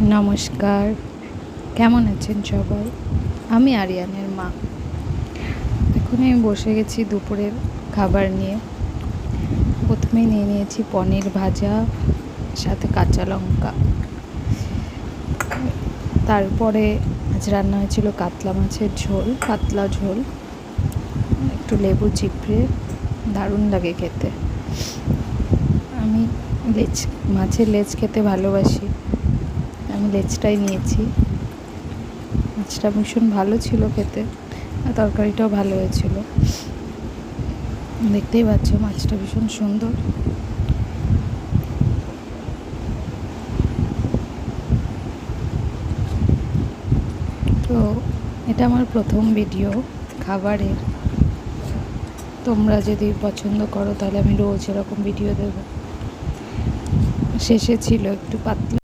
নমস্কার, কেমন আছেন সবাই? আমি আরিয়ানের মা। এখন আমি বসে গেছি দুপুরের খাবার নিয়ে। প্রথমেই নিয়ে নিয়েছি পনির ভাজা, সাথে কাঁচা লঙ্কা। তারপরে আজ রান্না হয়েছিল কাতলা মাছের ঝোল, পাতলা ঝোল, একটু লেবু চিপড়ে, দারুণ লাগে খেতে। আমি মাছের লেজ খেতে ভালোবাসি, আমি লেজটাই নিয়েছি। মাছটা ভীষণ ভালো ছিল খেতে, আর তরকারিটাও ভালো হয়েছিল। দেখতেই পাচ্ছ মাছটা ভীষণ সুন্দর। তো এটা আমার প্রথম ভিডিও খাবারের। তোমরা যদি পছন্দ করো তাহলে আমি রোজ এরকম ভিডিও দেবো। শেষে ছিল একটু পাতলা